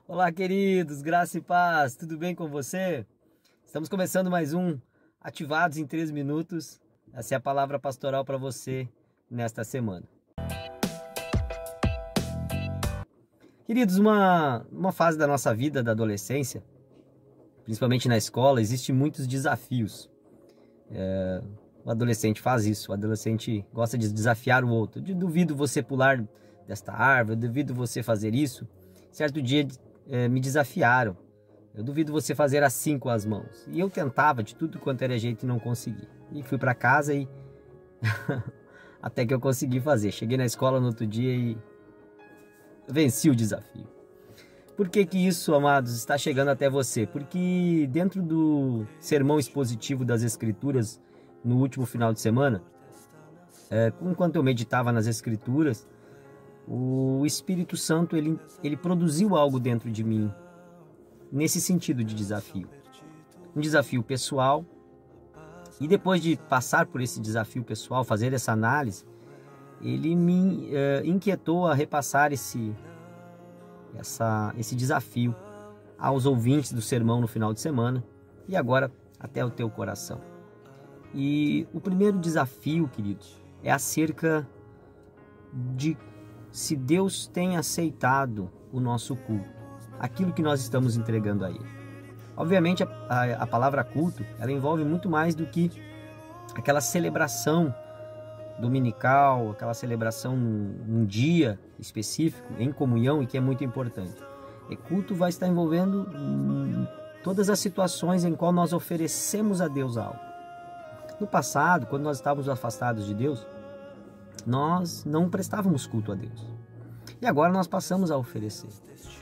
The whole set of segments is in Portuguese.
Olá, queridos, graça e paz, tudo bem com você? Estamos começando mais um Ativados em 3 minutos. Essa é a palavra pastoral para você nesta semana. Queridos, uma fase da nossa vida, da adolescência, principalmente na escola, existem muitos desafios. O adolescente faz isso, o adolescente gosta de desafiar o outro. Eu duvido você pular desta árvore, eu duvido você fazer isso. Certo dia me desafiaram, eu duvido você fazer assim com as mãos. E eu tentava de tudo quanto era jeito e não consegui. E fui para casa e até que eu consegui fazer. Cheguei na escola no outro dia e venci o desafio. Por que isso, amados, está chegando até você? Porque dentro do sermão expositivo das Escrituras, no último final de semana, enquanto eu meditava nas Escrituras, o Espírito Santo ele produziu algo dentro de mim, nesse sentido de desafio. Um desafio pessoal, e depois de passar por esse desafio pessoal, fazer essa análise, ele me inquietou a repassar esse desafio aos ouvintes do sermão no final de semana e agora até o teu coração. E o primeiro desafio, queridos, é acerca de se Deus tem aceitado o nosso culto, aquilo que nós estamos entregando a Ele. Obviamente a palavra culto, ela envolve muito mais do que aquela celebração dominical, aquela celebração num dia específico, em comunhão, e que é muito importante. E culto vai estar envolvendo todas as situações em qual nós oferecemos a Deus algo. No passado, quando nós estávamos afastados de Deus, nós não prestávamos culto a Deus. E agora nós passamos a oferecer.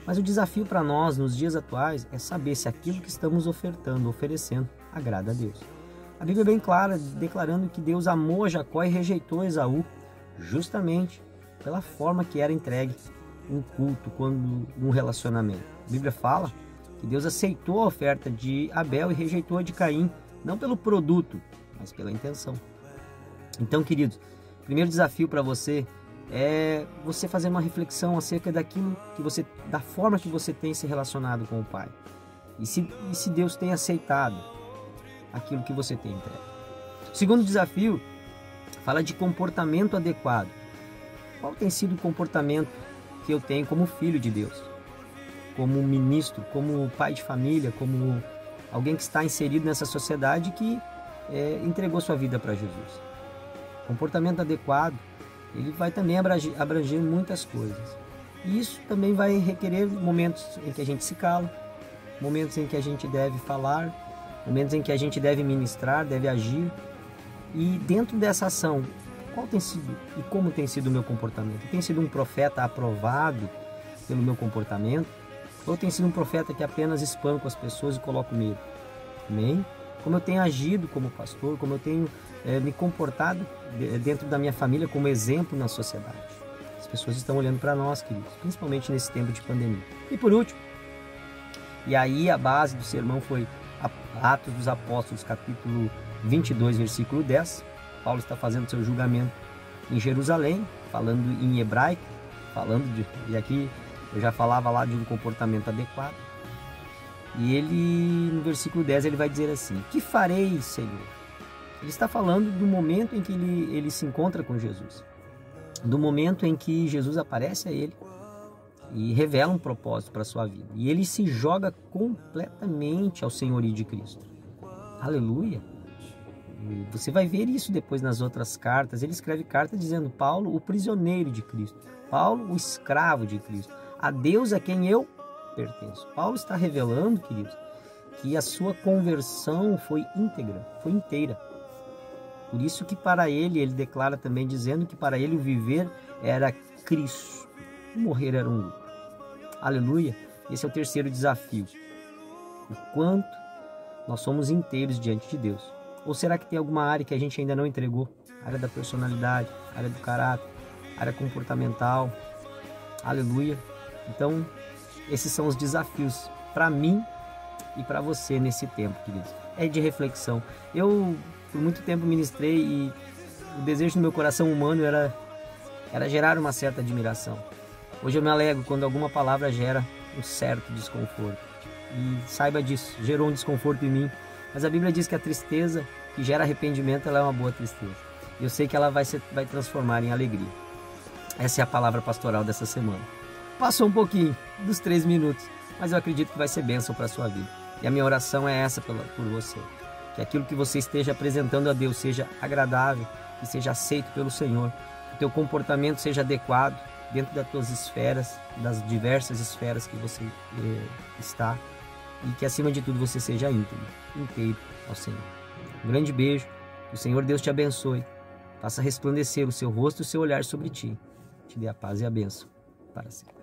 Mas o desafio para nós, nos dias atuais, é saber se aquilo que estamos oferecendo, agrada a Deus. A Bíblia é bem clara, declarando que Deus amou a Jacó e rejeitou Esaú, justamente pela forma que era entregue um culto, um relacionamento. A Bíblia fala que Deus aceitou a oferta de Abel e rejeitou a de Caim, não pelo produto, mas pela intenção. Então, queridos, o primeiro desafio para você é você fazer uma reflexão acerca da forma que você tem se relacionado com o Pai. E se Deus tem aceitado aquilo que você tem entregue. O segundo desafio fala de comportamento adequado. Qual tem sido o comportamento que eu tenho como filho de Deus? Como ministro, como pai de família, como alguém que está inserido nessa sociedade que entregou sua vida para Jesus. Comportamento adequado, ele vai também abranger muitas coisas. E isso também vai requerer momentos em que a gente se cala, momentos em que a gente deve falar, momentos em que a gente deve ministrar, deve agir. E dentro dessa ação, qual tem sido e como tem sido o meu comportamento? Tem sido um profeta aprovado pelo meu comportamento? Ou tem sido um profeta que apenas espanco as pessoas e coloco medo? Amém? Como eu tenho agido como pastor, como eu tenho me comportado dentro da minha família como exemplo na sociedade. As pessoas estão olhando para nós, queridos, principalmente nesse tempo de pandemia. E por último, e aí a base do sermão foi Atos dos Apóstolos, capítulo 22, versículo 10. Paulo está fazendo seu julgamento em Jerusalém, falando em hebraico, e aqui eu já falava lá de um comportamento adequado. E ele, no versículo 10, ele vai dizer assim: que farei, Senhor? Ele está falando do momento em que ele se encontra com Jesus, do momento em que Jesus aparece a ele e revela um propósito para a sua vida. E ele se joga completamente ao senhorio de Cristo. Aleluia! E você vai ver isso depois nas outras cartas. Ele escreve carta dizendo: Paulo, o prisioneiro de Cristo. Paulo, o escravo de Cristo. A Deus a quem eu pertenço. Paulo está revelando, queridos, que a sua conversão foi íntegra, foi inteira. Por isso que para ele declara também dizendo que para ele o viver era Cristo, o morrer era um lucro. Aleluia! Esse é o terceiro desafio. O quanto nós somos inteiros diante de Deus. Ou será que tem alguma área que a gente ainda não entregou? Área da personalidade, área do caráter, área comportamental. Aleluia! Então, esses são os desafios para mim e para você nesse tempo, queridos. É de reflexão. Eu, por muito tempo, ministrei e o desejo do meu coração humano era gerar uma certa admiração. Hoje eu me alegro quando alguma palavra gera um certo desconforto. E saiba disso, gerou um desconforto em mim. Mas a Bíblia diz que a tristeza que gera arrependimento, ela é uma boa tristeza. E eu sei que ela vai transformar em alegria. Essa é a palavra pastoral dessa semana. Passou um pouquinho dos 3 minutos, mas eu acredito que vai ser bênção para a sua vida. E a minha oração é essa por você. Que aquilo que você esteja apresentando a Deus seja agradável, que seja aceito pelo Senhor. Que o teu comportamento seja adequado dentro das tuas esferas, das diversas esferas que você está. E que acima de tudo você seja íntegro, inteiro ao Senhor. Um grande beijo, que o Senhor Deus te abençoe, faça resplandecer o seu rosto e o seu olhar sobre ti, te dê a paz e a bênção para sempre.